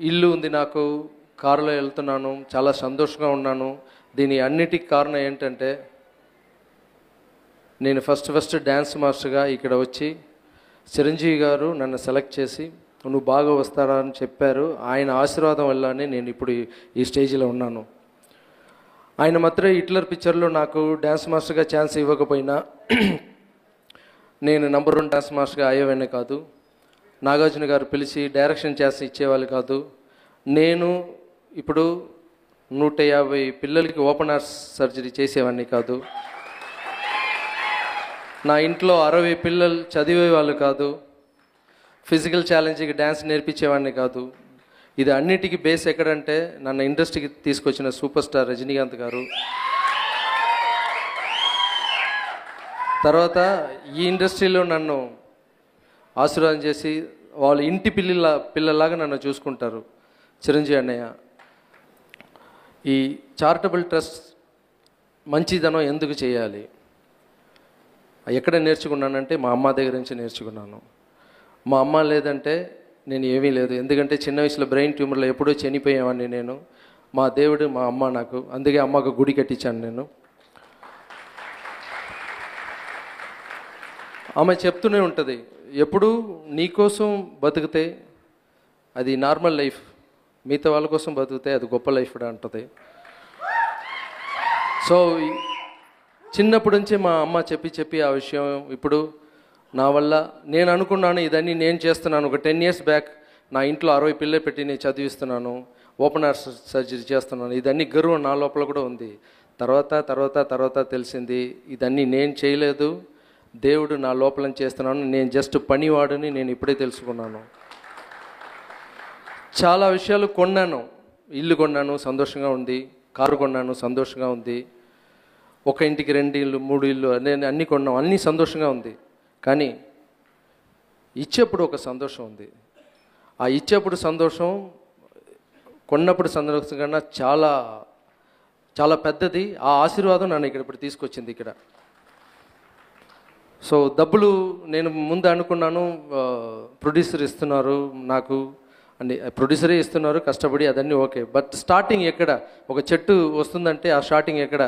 ఇల్లు ఉంది, నాకు కారులో వెళ్తున్నాను, చాలా సంతోషంగా ఉన్నాను. దీని అన్నిటికి కారణం ఏంటంటే నేను ఫస్ట్ డ్యాన్స్ మాస్టర్గా ఇక్కడ వచ్చి చిరంజీవి గారు నన్ను సెలెక్ట్ చేసి నువ్వు బాగా వస్తారా అని చెప్పారు. ఆయన ఆశీర్వాదం వల్లనే నేను ఇప్పుడు ఈ స్టేజ్లో ఉన్నాను. ఆయన మాత్రం హిట్లర్ పిక్చర్లో నాకు డ్యాన్స్ మాస్టర్గా ఛాన్స్ ఇవ్వకపోయినా నేను నంబర్ 1 డ్యాన్స్ మాస్టర్గా అయ్యేవాడిని కాదు. నాగార్జున గారు పిలిచి డైరెక్షన్ ఛాన్స్ ఇచ్చేవాళ్ళు కాదు. నేను ఇప్పుడు 150 పిల్లలకి ఓపెన్ హార్ట్ సర్జరీ చేసేవాడిని కాదు. నా ఇంట్లో 60 పిల్లలు చదివేవాళ్ళు కాదు. ఫిజికల్ ఛాలెంజ్కి డ్యాన్స్ నేర్పించేవాడిని కాదు. ఇది అన్నిటికీ బేస్ ఎక్కడంటే నన్ను ఇండస్ట్రీకి తీసుకొచ్చిన సూపర్ స్టార్ రజనీకాంత్ గారు. తర్వాత ఈ ఇండస్ట్రీలో నన్ను ఆశీర్వాదం చేసి వాళ్ళు ఇంటి పిల్లలాగా నన్ను చూసుకుంటారు చిరంజీవి అన్నయ్య. ఈ చారిటబుల్ ట్రస్ట్ మంచిదనం ఎందుకు చేయాలి ఎక్కడ నేర్చుకున్నానంటే మా అమ్మ దగ్గర నుంచి నేర్చుకున్నాను. మా అమ్మ లేదంటే నేను ఏమీ లేదు. ఎందుకంటే చిన్న వయసులో బ్రెయిన్ ట్యూమర్లో ఎప్పుడో చనిపోయేవాడిని నేను. మా దేవుడు మా అమ్మ నాకు, అందుకే అమ్మకు గుడి కట్టించాను నేను. ఆమె చెప్తూనే ఉంటుంది, ఎప్పుడు నీకోసం బతికితే అది నార్మల్ లైఫ్, మిగతా వాళ్ళ కోసం బతికితే అది గొప్ప లైఫ్ అంటుంది. సో చిన్నప్పటి నుంచి మా అమ్మ చెప్పి ఆ విషయం ఇప్పుడు నా వల్ల నేను అనుకున్నాను ఇదన్నీ నేను చేస్తున్నాను. ఒక 10 years బ్యాక్ నా ఇంట్లో 60 పిల్లలు పెట్టి నేను చదివిస్తున్నాను, ఓపెన్ హార్ట్ సర్జరీ చేస్తున్నాను. ఇదన్నీ గర్వం నా లోపల కూడా ఉంది. తర్వాత తెలిసింది ఇదన్నీ నేను చేయలేదు, దేవుడు నా లోపల చేస్తున్నాను, నేను జస్ట్ పనివాడని నేను ఇప్పుడే తెలుసుకున్నాను. చాలా విషయాలు కొన్నాను. ఇల్లు కొన్నాను, సంతోషంగా ఉంది. కారు కొన్నాను, సంతోషంగా ఉంది. ఒక ఇంటికి 2 ఇళ్ళు 3 ఇళ్ళు నేను అన్నీ కొన్నాం, అన్నీ సంతోషంగా ఉంది. కానీ ఇచ్చేప్పుడు ఒక సంతోషం ఉంది. ఆ ఇచ్చేప్పుడు సంతోషం కొన్నప్పుడు సంతోషం కన్నా చాలా చాలా పెద్దది. ఆ ఆశీర్వాదం నన్ను ఇప్పుడు తీసుకొచ్చింది ఇక్కడ. సో డబ్బులు నేను ముందు అనుకున్నాను ప్రొడ్యూసర్ ఇస్తున్నారు నాకు అని, ప్రొడ్యూసరే ఇస్తున్నారు కష్టపడి, అదన్నీ ఓకే. బట్ స్టార్టింగ్ ఎక్కడ ఒక చెట్టు వస్తుందంటే ఆ స్టార్టింగ్ ఎక్కడ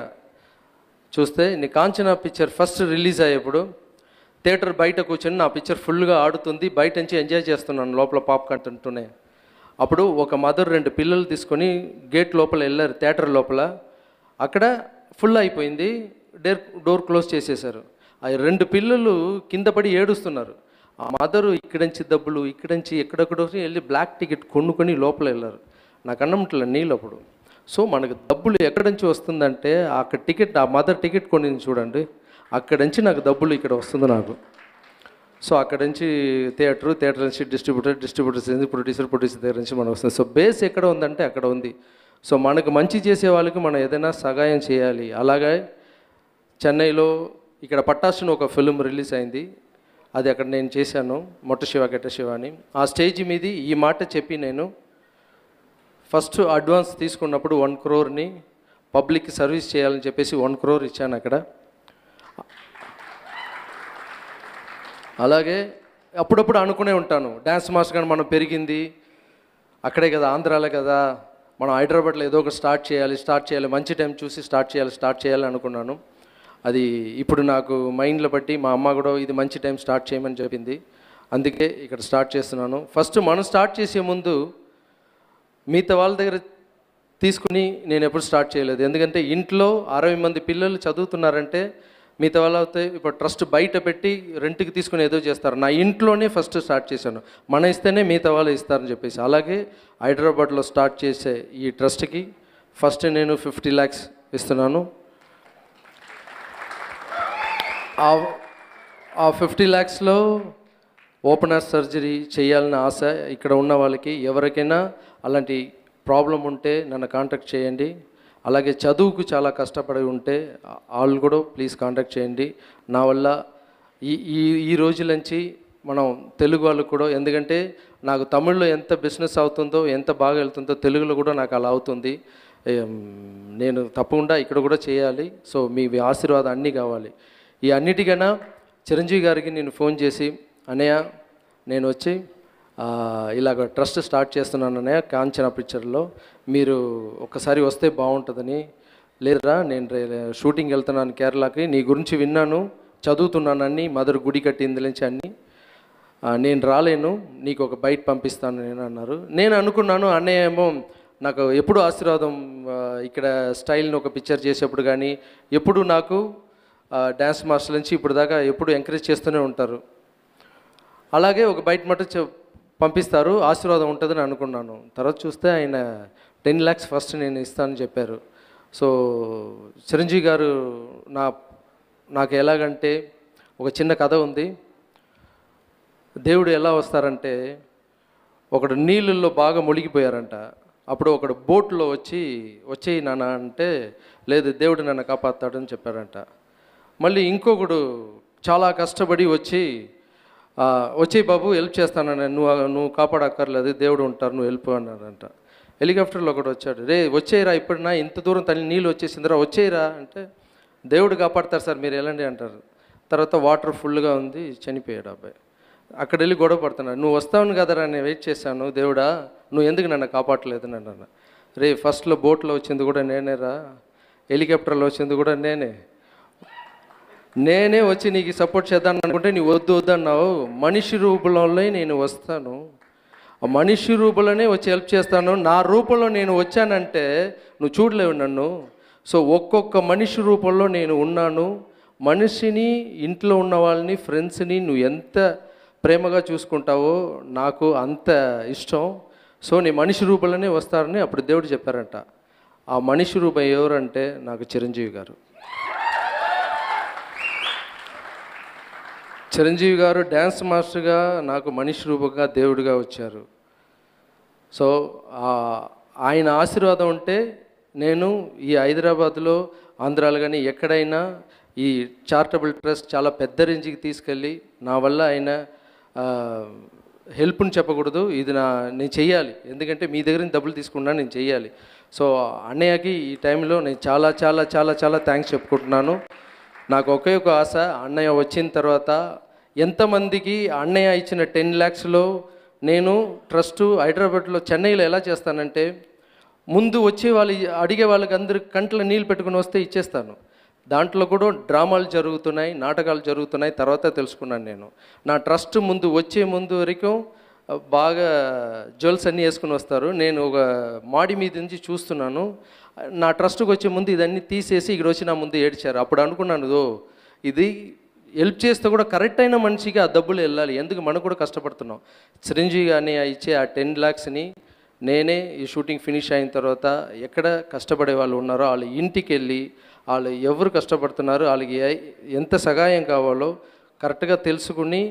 చూస్తే నీ కాంచనా పిక్చర్ ఫస్ట్ రిలీజ్ అయ్యేప్పుడు థియేటర్ బయట కూర్చొని నా పిక్చర్ ఫుల్గా ఆడుతుంది, బయట నుంచి ఎంజాయ్ చేస్తున్నాను లోపల పాప్కార్న్ తింటూనే. అప్పుడు ఒక మదర్ 2 పిల్లలు తీసుకొని గేట్ లోపల వెళ్ళారు, థియేటర్ లోపల. అక్కడ ఫుల్ అయిపోయింది, డోర్ క్లోజ్ చేసేసారు. ఆ 2 పిల్లలు కింద పడి ఏడుస్తున్నారు. ఆ మదరు ఇక్కడి నుంచి డబ్బులు ఇక్కడి నుంచి ఎక్కడెక్కడో వెళ్ళి బ్లాక్ టికెట్ కొనుక్కొని లోపల వెళ్ళారు. నాకు అన్నముట్ల నీళ్ళు అప్పుడు. సో మనకు డబ్బులు ఎక్కడి నుంచి వస్తుందంటే అక్కడ టికెట్, ఆ మదర్ టికెట్ కొని చూడండి, అక్కడి నుంచి నాకు డబ్బులు ఇక్కడ వస్తుంది నాకు. సో అక్కడి నుంచి థియేటర్ నుంచి డిస్ట్రిబ్యూటర్స్ నుంచి ప్రొడ్యూసర్ దగ్గర నుంచి మనకు వస్తుంది. సో బేస్ ఎక్కడ ఉందంటే అక్కడ ఉంది. సో మనకు మంచి చేసే వాళ్ళకి మనం ఏదైనా సహాయం చేయాలి. అలాగే చెన్నైలో ఇక్కడ పట్టాసుని ఒక ఫిల్మ్ రిలీజ్ అయింది, అది అక్కడ నేను చేశాను, మొట్ట శివ గెట్ట శివ అని. ఆ స్టేజ్ మీద ఈ మాట చెప్పి నేను ఫస్ట్ అడ్వాన్స్ తీసుకున్నప్పుడు 1 crore పబ్లిక్కి సర్వీస్ చేయాలని చెప్పేసి 1 crore ఇచ్చాను అక్కడ. అలాగే అప్పుడప్పుడు అనుకునే ఉంటాను డ్యాన్స్ మాస్టర్ కానీ మనం పెరిగింది అక్కడే కదా, ఆంధ్రాలే కదా, మనం హైదరాబాద్లో ఏదో ఒకటి స్టార్ట్ చేయాలి, మంచి టైం చూసి స్టార్ట్ చేయాలి అనుకున్నాను. అది ఇప్పుడు నాకు మైండ్లో బట్టి మా అమ్మ కూడా ఇది మంచి టైం స్టార్ట్ చేయమని చెప్పింది, అందుకే ఇక్కడ స్టార్ట్ చేస్తున్నాను. ఫస్ట్ మనం స్టార్ట్ చేసే ముందు మిగతా వాళ్ళ దగ్గర తీసుకుని నేను ఎప్పుడు స్టార్ట్ చేయలేదు. ఎందుకంటే ఇంట్లో 60 మంది పిల్లలు చదువుతున్నారంటే మిగతా వాళ్ళు అయితే ఇప్పుడు ట్రస్ట్ బయట పెట్టి రెంట్కి తీసుకుని ఏదో చేస్తారు. నా ఇంట్లోనే ఫస్ట్ స్టార్ట్ చేశాను, మన ఇస్తేనే మిగతా వాళ్ళు ఇస్తారని చెప్పేసి. అలాగే హైదరాబాద్లో స్టార్ట్ చేసే ఈ ట్రస్ట్కి ఫస్ట్ నేను 50 lakhs ఇస్తున్నాను. ఆ 50 lakhsలో ఓపెన్ హార్ట్ సర్జరీ చేయాలని ఆశ ఇక్కడ ఉన్న వాళ్ళకి ఎవరికైనా అలాంటి ప్రాబ్లం ఉంటే నన్ను కాంటాక్ట్ చేయండి. అలాగే చదువుకు చాలా కష్టపడి ఉంటే వాళ్ళు కూడా ప్లీజ్ కాంటాక్ట్ చేయండి. నా వల్ల ఈ రోజుల నుంచి మనం తెలుగు వాళ్ళకు కూడా, ఎందుకంటే నాకు తమిళ్లో ఎంత బిజినెస్ అవుతుందో ఎంత బాగా వెళ్తుందో తెలుగులో కూడా నాకు అలా అవుతుంది. నేను తప్పకుండా ఇక్కడ కూడా చేయాలి. సో మీ ఆశీర్వాదం అన్నీ కావాలి. ఈ అన్నిటికన్నా చిరంజీవి గారికి నేను ఫోన్ చేసి, అన్నయ్య నేను వచ్చి ఇలాగ ట్రస్ట్ స్టార్ట్ చేస్తున్నాననే కాంచన పిక్చర్లో, మీరు ఒక్కసారి వస్తే బాగుంటుందని. లేదురా, నేను షూటింగ్ వెళ్తున్నాను కేరళకి, నీ గురించి విన్నాను, చదువుతున్నానని, మదర్ గుడి కట్టింది నుంచి అన్నీ, నేను రాలేను, నీకు ఒక బైట్ పంపిస్తాను నేను అన్నారు. నేను అనుకున్నాను అన్నయ్య ఏమో నాకు ఎప్పుడు ఆశీర్వాదం, ఇక్కడ స్టైల్ని ఒక పిక్చర్ చేసేప్పుడు కానీ ఎప్పుడు నాకు డ్యాన్స్ మాస్టర్ నుంచి ఇప్పుడు దాకా ఎప్పుడు ఎంకరేజ్ చేస్తూనే ఉంటారు. అలాగే ఒక బైట్ మటు పంపిస్తారు, ఆశీర్వాదం ఉంటుందని అనుకున్నాను. తర్వాత చూస్తే ఆయన 10 lakhs ఫస్ట్ నేను ఇస్తానని చెప్పారు. సో చిరంజీవి గారు నాకు ఎలాగంటే ఒక చిన్న కథ ఉంది. దేవుడు ఎలా వస్తారంటే, ఒకడు నీళ్ళల్లో బాగా మునిగిపోయారంట. అప్పుడు ఒకడు బోట్లో వచ్చేయి నాన్న అంటే, లేదు దేవుడు నన్ను కాపాడుతాడని చెప్పారంట. మళ్ళీ ఇంకొకడు చాలా కష్టపడి వచ్చేయి బాబు హెల్ప్ చేస్తానని, నువ్వు కాపాడక్కర్లేదు, దేవుడు ఉంటారు, నువ్వు వెళ్ళిపో అన్నారంట. హెలికాప్టర్లో ఒకడు వచ్చాడు, రే వచ్చేయరా, ఇప్పుడునా ఇంత దూరం తల్లి నీళ్ళు వచ్చేసిందిరా, వచ్చేయరా అంటే, దేవుడు కాపాడతారు సార్, మీరు వెళ్ళండి అంటారు. తర్వాత వాటర్ ఫుల్గా ఉంది, చనిపోయాడు అబ్బాయి. అక్కడ వెళ్ళి గొడవ పడుతున్నాడు, నువ్వు వస్తావును కదరా, నేను వెయిట్ చేశాను, దేవుడా నువ్వు ఎందుకు నన్ను కాపాడలేదు అని అన్నాను. రే ఫస్ట్లో బోట్లో వచ్చింది కూడా నేనేరా, హెలికాప్టర్లో వచ్చింది కూడా నేనే వచ్చి నీకు సపోర్ట్ చేద్దాను అనుకుంటే నీ వద్దు అన్నావు. మనిషి రూపంలో నేను వస్తాను, ఆ మనిషి రూపంలోనే వచ్చి హెల్ప్ చేస్తాను, నా రూపంలో నేను వచ్చానంటే నువ్వు చూడలేవు నన్ను. సో ఒక్కొక్క మనిషి రూపంలో నేను ఉన్నాను. మనిషిని, ఇంట్లో ఉన్న వాళ్ళని, ఫ్రెండ్స్ని నువ్వు ఎంత ప్రేమగా చూసుకుంటావో నాకు అంత ఇష్టం. సో నీ మనిషి రూపంలోనే వస్తారని అప్పుడు దేవుడు చెప్పారంట. ఆ మనిషి రూపం ఎవరంటే నాకు చిరంజీవి గారు. చిరంజీవి గారు డ్యాన్స్ మాస్టర్గా నాకు మనిషి రూపంగా దేవుడిగా వచ్చారు. సో ఆయన ఆశీర్వాదం ఉంటే నేను ఈ హైదరాబాద్లో, ఆంధ్రాలో కానీ ఎక్కడైనా ఈ చారిటబుల్ ట్రస్ట్ చాలా పెద్ద రేంజ్కి తీసుకెళ్ళి, నా వల్ల ఆయన హెల్ప్ని చెప్పకూడదు, ఇది నేను చెయ్యాలి, ఎందుకంటే మీ దగ్గర నుంచి డబ్బులు తీసుకున్నా నేను చెయ్యాలి. సో అన్నయ్యకి ఈ టైంలో నేను చాలా చాలా చాలా చాలా థ్యాంక్స్ చెప్పుకుంటున్నాను. నాకు ఒకే ఒక ఆశ, అన్నయ్య వచ్చిన తర్వాత ఎంతమందికి అన్నయ్య ఇచ్చిన 10 lakhsలో నేను ట్రస్టు హైదరాబాద్లో, చెన్నైలో ఎలా చేస్తానంటే, ముందు వచ్చే వాళ్ళు అడిగే వాళ్ళకి అందరికి కంట్లో నీళ్ళు పెట్టుకుని వస్తే ఇచ్చేస్తాను. దాంట్లో కూడా డ్రామాలు జరుగుతున్నాయి, నాటకాలు జరుగుతున్నాయి, తర్వాత తెలుసుకున్నాను నేను. నా ట్రస్ట్ వచ్చే ముందు వరకు బాగా జ్యువెల్స్ అన్నీ వేసుకుని వస్తారు. నేను ఒక మాడి మీద నుంచి చూస్తున్నాను, నా ట్రస్ట్కి వచ్చే ముందు ఇదన్నీ తీసేసి ఇక్కడ వచ్చి నా ముందు ఏడ్చారు. అప్పుడు అనుకున్నాను, ఇది హెల్ప్ చేస్తే కూడా కరెక్ట్ అయిన మనిషికి ఆ డబ్బులు వెళ్ళాలి, ఎందుకు మనం కూడా కష్టపడుతున్నాం. చిరంజీవి గారిని ఇచ్చే ఆ 10 lakhsని నేనే ఈ షూటింగ్ ఫినిష్ అయిన తర్వాత ఎక్కడ కష్టపడే వాళ్ళు ఉన్నారో వాళ్ళ ఇంటికి వెళ్ళి, వాళ్ళు ఎవరు కష్టపడుతున్నారు, వాళ్ళకి ఎంత సహాయం కావాలో కరెక్ట్గా తెలుసుకుని,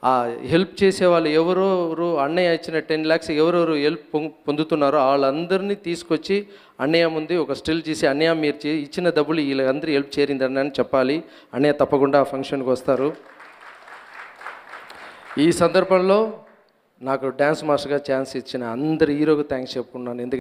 ఆ హెల్ప్ చేసే వాళ్ళు ఎవరెవరు, అన్నయ్య ఇచ్చిన 10 lakhs ఎవరెవరు హెల్ప్ పొందుతున్నారో వాళ్ళందరినీ తీసుకొచ్చి అన్నయ్య ముందు ఒక స్టిల్ చేసి, అన్నయ్య మీరు ఇచ్చిన డబ్బులు వీళ్ళందరూ హెల్ప్ చేరిందని అని చెప్పాలి. అన్నయ్య తప్పకుండా ఆ ఫంక్షన్కి వస్తారు. ఈ సందర్భంలో నాకు డ్యాన్స్ మాస్టర్గా ఛాన్స్ ఇచ్చిన అందరి హీరోకి థ్యాంక్స్ చెప్పుకున్నాను. ఎందుకంటే